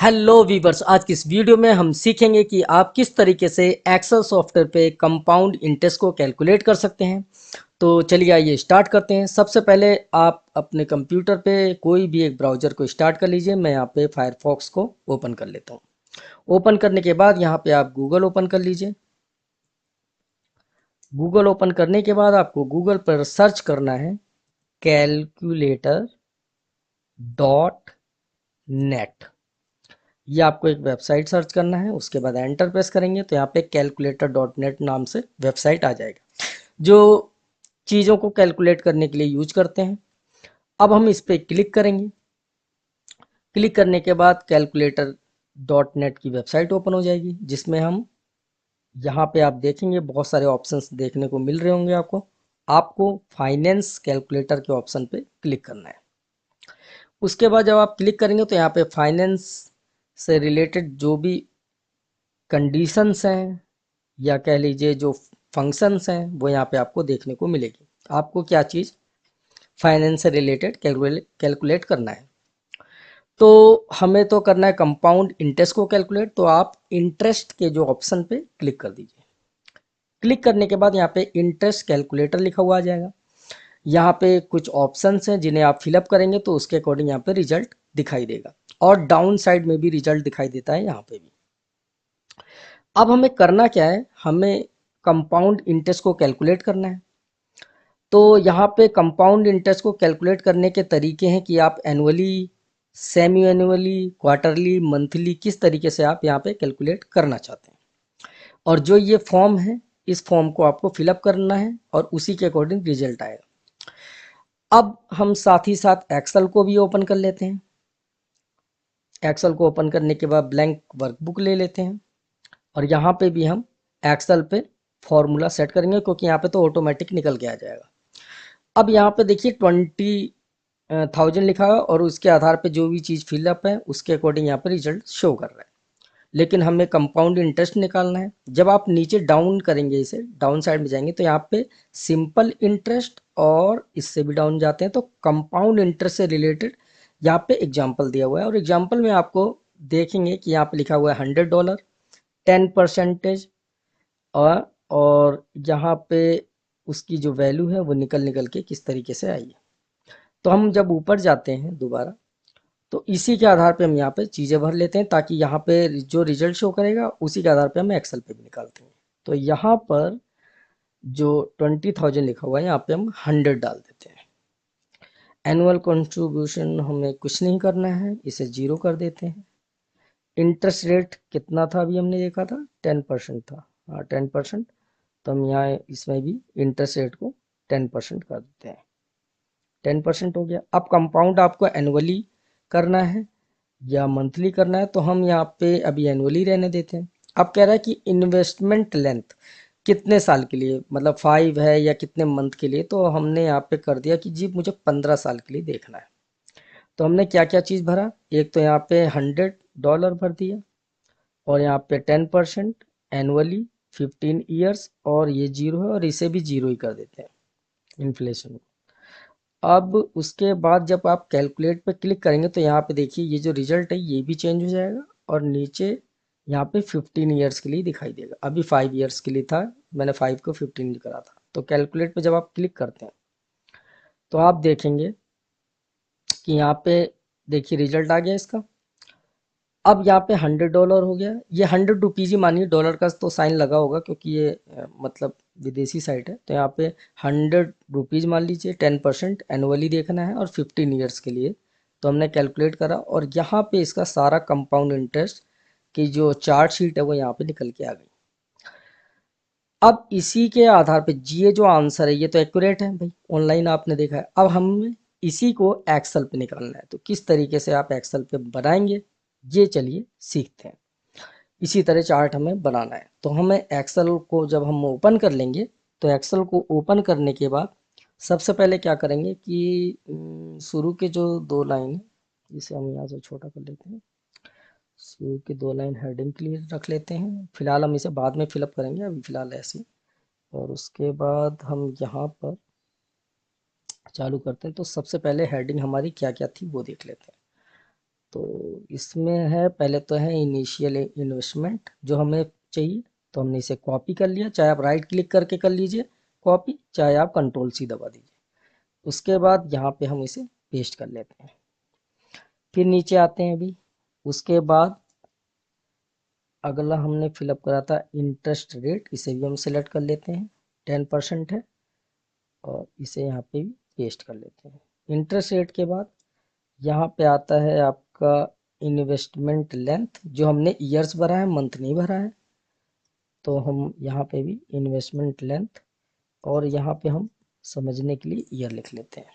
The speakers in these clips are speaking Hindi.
हेलो वीवर्स, आज की इस वीडियो में हम सीखेंगे कि आप किस तरीके से एक्सेल सॉफ्टवेयर पे कंपाउंड इंटरेस्ट को कैलकुलेट कर सकते हैं। तो चलिए आइए स्टार्ट करते हैं। सबसे पहले आप अपने कंप्यूटर पे कोई भी एक ब्राउज़र को स्टार्ट कर लीजिए। मैं यहाँ पे फायरफॉक्स को ओपन कर लेता हूँ। ओपन करने के बाद यहाँ पे आप गूगल ओपन कर लीजिए। गूगल ओपन करने के बाद आपको गूगल पर सर्च करना है कैलकुलेटर डॉट नेट। ये आपको एक वेबसाइट सर्च करना है। उसके बाद एंटर प्रेस करेंगे तो यहाँ पे कैलकुलेटर डॉट नेट नाम से वेबसाइट आ जाएगा, जो चीज़ों को कैलकुलेट करने के लिए यूज करते हैं। अब हम इस पर क्लिक करेंगे। क्लिक करने के बाद कैलकुलेटर डॉट नेट की वेबसाइट ओपन हो जाएगी, जिसमें हम यहाँ पे आप देखेंगे बहुत सारे ऑप्शंस देखने को मिल रहे होंगे आपको। आपको फाइनेंस कैलकुलेटर के ऑप्शन पे क्लिक करना है। उसके बाद जब आप क्लिक करेंगे तो यहाँ पे फाइनेंस से रिलेटेड जो भी कंडीशंस हैं या कह लीजिए जो फंक्शंस हैं वो यहाँ पे आपको देखने को मिलेगी। आपको क्या चीज़ फाइनेंस से रिलेटेड कैलकुलेट करना है। तो हमें तो करना है कंपाउंड इंटरेस्ट को कैलकुलेट, तो आप इंटरेस्ट के जो ऑप्शन पे क्लिक कर दीजिए। क्लिक करने के बाद यहाँ पे इंटरेस्ट कैलकुलेटर लिखा हुआ आ जाएगा। यहाँ पे कुछ ऑप्शंस हैं जिन्हें आप फिलअप करेंगे तो उसके अकॉर्डिंग यहाँ पे रिजल्ट दिखाई देगा, और डाउन साइड में भी रिजल्ट दिखाई देता है यहाँ पे भी। अब हमें करना क्या है, हमें कंपाउंड इंटरेस्ट को कैलकुलेट करना है। तो यहाँ पे कंपाउंड इंटरेस्ट को कैलकुलेट करने के तरीके हैं कि आप annually, semi annually, quarterly, monthly, किस तरीके से आप यहाँ पे कैलकुलेट करना चाहते हैं। और जो ये फॉर्म है, इस फॉर्म को आपको फिलअप करना है और उसी के अकॉर्डिंग रिजल्ट आएगा। अब हम साथ ही साथ एक्सेल को भी ओपन कर लेते हैं। एक्सेल को ओपन करने के बाद ब्लैंक वर्कबुक ले लेते हैं, और यहाँ पे भी हम एक्सेल पे फॉर्मूला सेट करेंगे, क्योंकि यहाँ पे तो ऑटोमेटिक निकल के आ जाएगा। अब यहाँ पे देखिए 20,000 लिखा है, और उसके आधार पे जो भी चीज़ फिलअप है उसके अकॉर्डिंग यहाँ पे रिजल्ट शो कर रहा है। लेकिन हमें कंपाउंड इंटरेस्ट निकालना है। जब आप नीचे डाउन करेंगे, इसे डाउन साइड में जाएंगे तो यहाँ पे सिंपल इंटरेस्ट, और इससे भी डाउन जाते हैं तो कंपाउंड इंटरेस्ट से रिलेटेड यहाँ पे एग्जाम्पल दिया हुआ है। और एग्जाम्पल में आपको देखेंगे कि यहाँ पे लिखा हुआ है $100, 10%, और यहाँ पे उसकी जो वैल्यू है वो निकल निकल के किस तरीके से आई है। तो हम जब ऊपर जाते हैं दोबारा, तो इसी के आधार पे हम यहाँ पे चीज़ें भर लेते हैं, ताकि यहाँ पे जो रिजल्ट शो करेगा उसी के आधार पे हम एक्सेल पे भी निकालते हैं। तो यहाँ पर जो 20,000 लिखा हुआ है यहाँ पे हम 100 डाल देते हैं। एनुअल कंट्रीब्यूशन हमें कुछ नहीं करना है, इसे 0 कर देते हैं। इंटरेस्ट रेट कितना था अभी हमने देखा था, 10% था। हाँ, 10%। तो हम यहाँ इसमें भी इंटरेस्ट रेट को 10% कर देते हैं। 10% हो गया। अब कंपाउंड आपको एनुअली करना है या मंथली करना है, तो हम यहाँ पे अभी एनुअली रहने देते हैं। अब कह रहा है कि इन्वेस्टमेंट लेंथ कितने साल के लिए, मतलब 5 है या कितने मंथ के लिए, तो हमने यहाँ पे कर दिया कि जी मुझे 15 साल के लिए देखना है। तो हमने क्या क्या चीज़ भरा, एक तो यहाँ पे $100 भर दिया, और यहाँ पे 10% एनुअली, 15 ईयर्स, और ये 0 है और इसे भी 0 ही कर देते हैं, इन्फ्लेशन। अब उसके बाद जब आप कैलकुलेट पे क्लिक करेंगे तो यहाँ पे देखिए ये जो रिजल्ट है ये भी चेंज हो जाएगा, और नीचे यहाँ पे 15 ईयर्स के लिए दिखाई देगा। अभी 5 ईयर्स के लिए था, मैंने 5 को 15 करा था। तो कैलकुलेट पे जब आप क्लिक करते हैं तो आप देखेंगे कि यहाँ पे देखिए रिजल्ट आ गया इसका। अब यहाँ पे $100 हो गया। ये 100 रुपीज़ ही मानिए, डॉलर का तो साइन लगा होगा क्योंकि ये मतलब विदेशी साइट है। तो यहाँ पे 100 रुपीज़ मान लीजिए, 10% एनुअली देखना है और 15 ईयर्स के लिए। तो हमने कैलकुलेट करा, और यहाँ पे इसका सारा कंपाउंड इंटरेस्ट की जो चार्ट शीट है वो यहाँ पे निकल के आ गई। अब इसी के आधार पे ये जो आंसर है ये तो एक्यूरेट है भाई, ऑनलाइन आपने देखा है। अब हमें इसी को एक्सेल पे निकालना है, तो किस तरीके से आप एक्सेल पे बनाएंगे ये चलिए सीखते हैं। इसी तरह चार्ट हमें बनाना है। तो हमें एक्सेल को जब हम ओपन कर लेंगे, तो एक्सेल को ओपन करने के बाद सबसे पहले क्या करेंगे कि शुरू के जो 2 लाइन है, इसे हम यहाँ से छोटा कर लेते हैं। शुरू की 2 लाइन हेडिंग के लिए रख लेते हैं, फिलहाल हम इसे बाद में फिलअप करेंगे, अभी फिलहाल ऐसे ही। और उसके बाद हम यहाँ पर चालू करते हैं। तो सबसे पहले हेडिंग हमारी क्या क्या थी वो देख लेते हैं। तो इसमें है, पहले तो है इनिशियल इन्वेस्टमेंट जो हमें चाहिए, तो हमने इसे कॉपी कर लिया। चाहे आप राइट क्लिक करके कर लीजिए कॉपी, चाहे आप कंट्रोल सी दबा दीजिए। उसके बाद यहाँ पे हम इसे पेस्ट कर लेते हैं। फिर नीचे आते हैं अभी। उसके बाद अगला हमने फिलअप करा था इंटरेस्ट रेट, इसे भी हम सिलेक्ट कर लेते हैं, 10% है, और इसे यहाँ पे भी पेस्ट कर लेते हैं। इंटरेस्ट रेट के बाद यहाँ पे आता है आपका इन्वेस्टमेंट लेंथ, जो हमने ईयर्स भरा है, मंथ नहीं भरा है, तो हम यहाँ पे भी इन्वेस्टमेंट लेंथ, और यहाँ पे हम समझने के लिए ईयर लिख लेते हैं।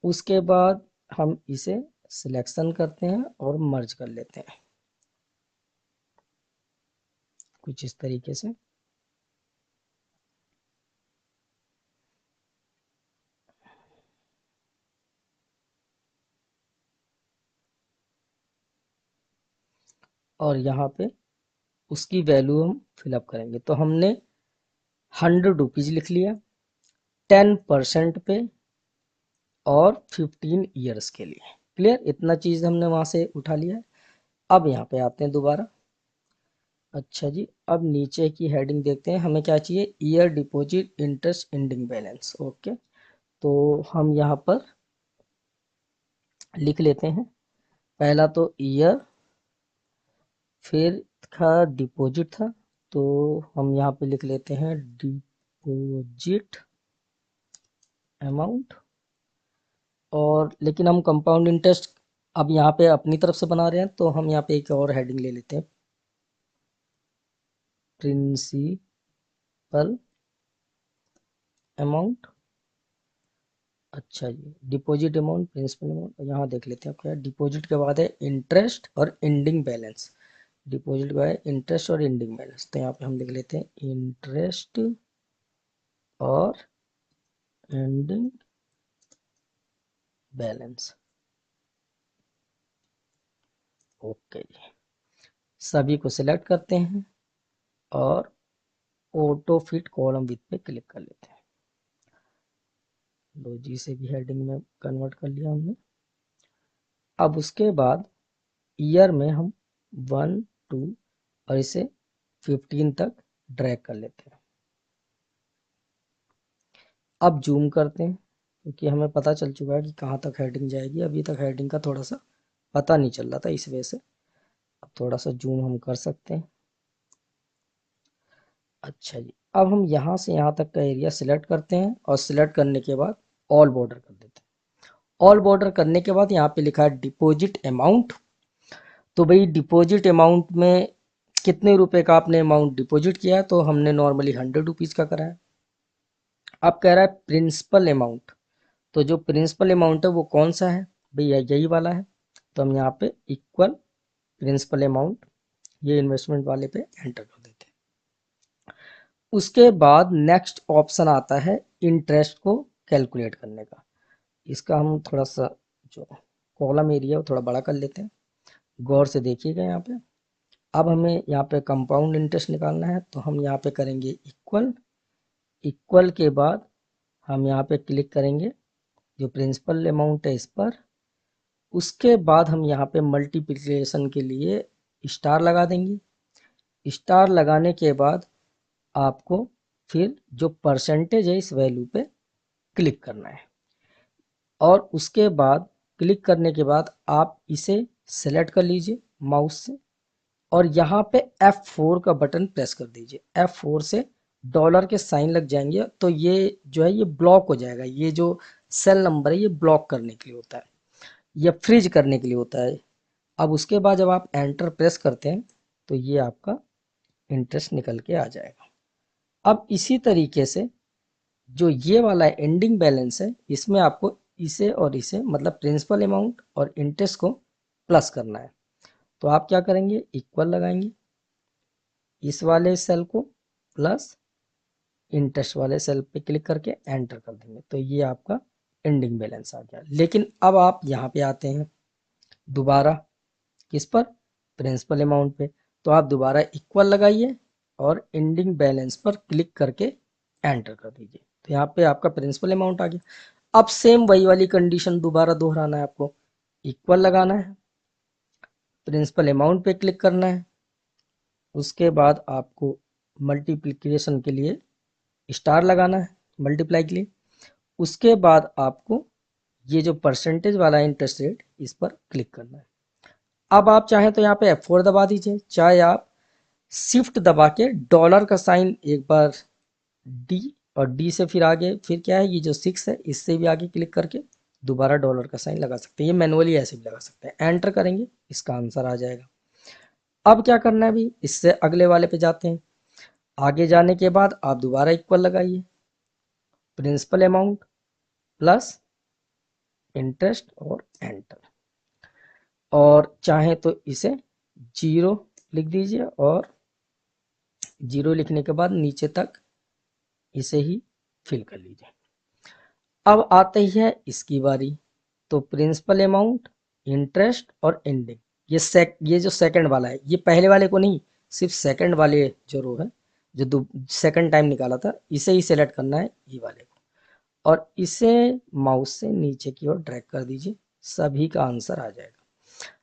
उसके बाद हम इसे सिलेक्शन करते हैं और मर्ज कर लेते हैं कुछ इस तरीके से। और यहाँ पे उसकी वैल्यू हम फिलअप करेंगे। तो हमने 100 रुपीज लिख लिया 10% पे और 15 ईयर्स के लिए। क्लियर, इतना चीज हमने वहां से उठा लिया है। अब यहाँ पे आते हैं दोबारा। अच्छा जी, अब नीचे की हेडिंग देखते हैं, हमें क्या चाहिए, year deposit interest ending balance. Okay, तो हम यहाँ पर लिख लेते हैं, पहला तो ईयर, फिर था डिपॉजिट था, तो हम यहाँ पे लिख लेते हैं डिपॉजिट अमाउंट। और लेकिन हम कंपाउंड इंटरेस्ट अब यहाँ पे अपनी तरफ से बना रहे हैं, तो हम यहाँ पे एक और हेडिंग ले लेते हैं, प्रिंसिपल अमाउंट। अच्छा जी, डिपॉजिट अमाउंट, प्रिंसिपल अमाउंट, यहाँ देख लेते हैं क्या डिपॉजिट के बाद है इंटरेस्ट और एंडिंग बैलेंस। डिपॉजिट के बाद है इंटरेस्ट और एंडिंग बैलेंस, तो यहाँ पे हम लिख लेते हैं इंटरेस्ट और एंडिंग बैलेंस। ओके जी, सभी को सिलेक्ट करते हैं और ऑटो फिट कॉलम विथ पे क्लिक कर लेते हैं। लो जी, से भी हेडिंग में कन्वर्ट कर लिया हमने। अब उसके बाद ईयर में हम 1 2 और इसे 15 तक ड्रैग कर लेते हैं। अब जूम करते हैं, क्योंकि हमें पता चल चुका है कि कहाँ तक हेडिंग जाएगी। अभी तक हेडिंग का थोड़ा सा पता नहीं चल रहा था, इस वजह से अब थोड़ा सा जूम हम कर सकते हैं। अच्छा जी, अब हम यहाँ से यहाँ तक का एरिया सिलेक्ट करते हैं और सिलेक्ट करने के बाद ऑल बॉर्डर कर देते हैं। ऑल बॉर्डर करने के बाद यहाँ पे लिखा है डिपॉजिट अमाउंट। तो भाई डिपॉजिट अमाउंट में कितने रुपए का आपने अमाउंट डिपॉजिट किया है, तो हमने नॉर्मली 100 रुपीज़ का करा है। अब कह रहा है प्रिंसिपल अमाउंट, तो जो प्रिंसिपल अमाउंट है वो कौन सा है भैया, यही वाला है। तो हम यहाँ पे इक्वल प्रिंसिपल अमाउंट, ये इन्वेस्टमेंट वाले पे एंटर कर देते हैं। उसके बाद नेक्स्ट ऑप्शन आता है इंटरेस्ट को कैलकुलेट करने का। इसका हम थोड़ा सा जो कॉलम एरिया है वो थोड़ा बड़ा कर लेते हैं, गौर से देखिएगा यहाँ पे। अब हमें यहाँ पे कंपाउंड इंटरेस्ट निकालना है, तो हम यहाँ पे करेंगे इक्वल। इक्वल के बाद हम यहाँ पे क्लिक करेंगे जो प्रिंसिपल अमाउंट है इस पर। उसके बाद हम यहाँ पे मल्टीप्लिकेशन के लिए स्टार लगा देंगे। स्टार लगाने के बाद आपको फिर जो परसेंटेज है इस वैल्यू पे क्लिक करना है, और उसके बाद क्लिक करने के बाद आप इसे सेलेक्ट कर लीजिए माउस से, और यहाँ पे F4 का बटन प्रेस कर दीजिए। F4 से डॉलर के साइन लग जाएंगे, तो ये जो है ये ब्लॉक हो जाएगा। ये जो सेल नंबर है ये ब्लॉक करने के लिए होता है, या फ्रीज करने के लिए होता है। अब उसके बाद जब आप एंटर प्रेस करते हैं तो ये आपका इंटरेस्ट निकल के आ जाएगा। अब इसी तरीके से जो ये वाला एंडिंग बैलेंस है, इसमें आपको इसे और इसे मतलब प्रिंसिपल अमाउंट और इंटरेस्ट को प्लस करना है। तो आप क्या करेंगे, इक्वल लगाएंगे इस वाले सेल को, प्लस इंटरेस्ट वाले सेल पे क्लिक करके एंटर कर देंगे, तो ये आपका एंडिंग बैलेंस आ गया। लेकिन अब आप यहाँ पे आते हैं दोबारा, किस पर, प्रिंसिपल अमाउंट पे, तो आप दोबारा इक्वल लगाइए और एंडिंग बैलेंस पर क्लिक करके एंटर कर दीजिए, तो यहाँ पे आपका प्रिंसिपल अमाउंट आ गया। अब सेम वही वाली कंडीशन दोबारा दोहराना है आपको, इक्वल लगाना है प्रिंसिपल अमाउंट पे क्लिक करना है। उसके बाद आपको मल्टीप्लिकेशन के लिए स्टार लगाना है, मल्टीप्लाई के लिए। उसके बाद आपको ये जो परसेंटेज वाला इंटरेस्ट रेट, इस पर क्लिक करना है। अब आप चाहें तो यहाँ पे F4 दबा दीजिए, चाहे आप शिफ्ट दबा के डॉलर का साइन एक बार डी, और डी से फिर आगे फिर क्या है, ये जो 6 है इससे भी आगे क्लिक करके दोबारा डॉलर का साइन लगा सकते हैं। ये मैनुअली ऐसे भी लगा सकते हैं। एंटर करेंगे, इसका आंसर आ जाएगा। अब क्या करना है भाई, इससे अगले वाले पे जाते हैं। आगे जाने के बाद आप दोबारा इक्वल लगाइए, प्रिंसिपल अमाउंट प्लस इंटरेस्ट और एंटर। और चाहे तो इसे 0 लिख दीजिए, और 0 लिखने के बाद नीचे तक इसे ही फिल कर लीजिए। अब आते ही है इसकी बारी। तो प्रिंसिपल अमाउंट, इंटरेस्ट और एंडिंग, ये जो सेकंड वाला है, ये पहले वाले को नहीं, सिर्फ सेकंड वाले जो रो है, जो दो सेकंड टाइम निकाला था, इसे ही सेलेक्ट करना है, ये वाले को, और इसे माउस से नीचे की ओर ड्रैग कर दीजिए, सभी का आंसर आ जाएगा।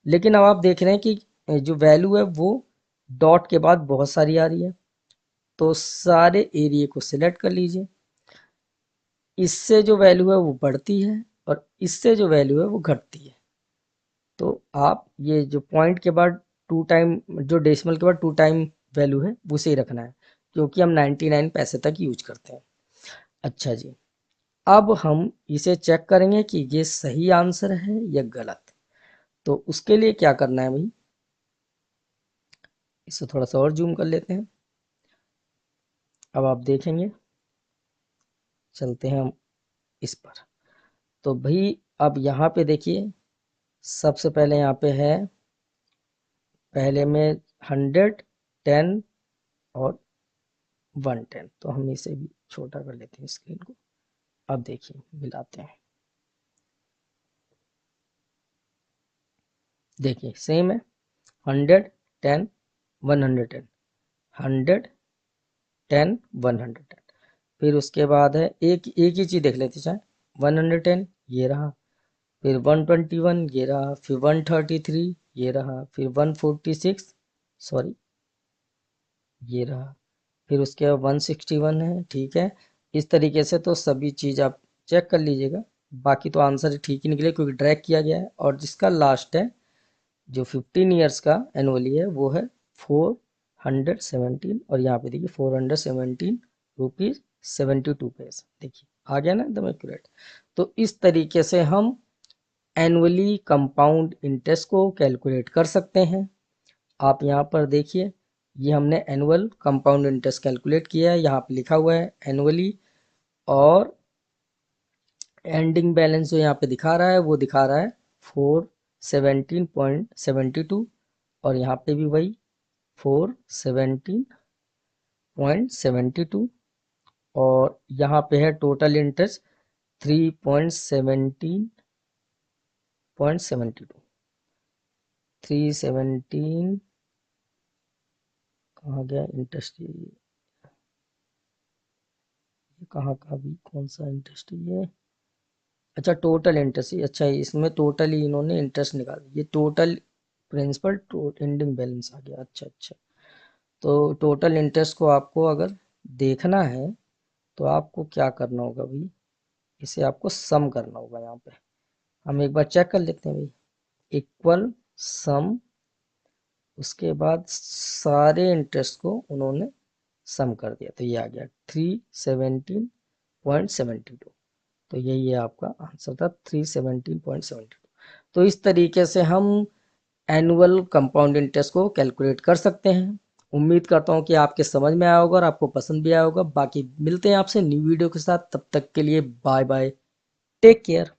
लेकिन अब आप देख रहे हैं कि जो वैल्यू है वो डॉट के बाद बहुत सारी आ रही है, तो सारे एरिया को सिलेक्ट कर लीजिए। इससे जो वैल्यू है वो बढ़ती है, और इससे जो वैल्यू है वो घटती है। तो आप ये जो पॉइंट के बाद 2 टाइम, जो डेसिमल के बाद 2 टाइम वैल्यू है उसे ही रखना है, क्योंकि हम 99 पैसे तक यूज करते हैं। अच्छा जी, अब हम इसे चेक करेंगे कि ये सही आंसर है या गलत। तो उसके लिए क्या करना है भाई, इसे थोड़ा सा और जूम कर लेते हैं। अब आप देखेंगे, चलते हैं हम इस पर। तो भाई अब यहाँ पे देखिए, सबसे पहले यहाँ पे है, पहले में 100, 10 और 110। तो हम इसे भी छोटा कर लेते हैं स्क्रीन को। अब देखिए, मिलाते हैं, देखिए सेम है, 100, 10, 110, 100, 10, 110। फिर उसके बाद है एक एक ही चीज़ देख लेते चाहे, 110 ये रहा, फिर 121 ये रहा, फिर 133 ये रहा, फिर 146, सॉरी ये रहा, फिर उसके बाद 161 है, ठीक है। इस तरीके से तो सभी चीज़ आप चेक कर लीजिएगा। बाकी तो आंसर ठीक ही निकले, क्योंकि ड्रैग किया गया है। और जिसका लास्ट है, जो 15 ईयर्स का एनुअली है, वो है 417, और यहाँ पे देखिए 417 रुपीज़ 72 पैसे। देखिए आ गया ना एकदम एक्यूरेट। तो इस तरीके से हम एनुअली कंपाउंड इंटरेस्ट को कैलकुलेट कर सकते हैं। आप यहाँ पर देखिए, ये हमने एनुअल कंपाउंड इंटरेस्ट कैलकुलेट किया है, यहाँ पे लिखा हुआ है एनुअली, और एंडिंग बैलेंस जो यहाँ पे दिखा रहा है वो दिखा रहा है 417.72, और यहाँ पे भी वही 417.72, और यहाँ पे है टोटल इंटरेस्ट 3.17.72, 317 कहाँ गया इंटरेस्ट, ये कहाँ का भी कौन सा इंटरेस्ट है ये, अच्छा टोटल इंटरेस्ट, अच्छा इसमें टोटल ही इन्होंने इंटरेस्ट निकाल, ये टोटल प्रिंसिपल एंडिंग बैलेंस आ गया। अच्छा अच्छा, तो टोटल इंटरेस्ट को आपको अगर देखना है, तो आपको क्या करना होगा भाई, इसे आपको सम करना होगा। यहाँ पे हम एक बार चेक कर लेते हैं भाई, इक्वल सम, उसके बाद सारे इंटरेस्ट को उन्होंने सम कर दिया, तो ये आ गया 317.72। तो यही है आपका आंसर था, 317.72। तो इस तरीके से हम एनुअल कंपाउंड इंटरेस्ट को कैलकुलेट कर सकते हैं। उम्मीद करता हूँ कि आपके समझ में आया होगा और आपको पसंद भी आया होगा। बाकी मिलते हैं आपसे न्यू वीडियो के साथ, तब तक के लिए बाय बाय, टेक केयर।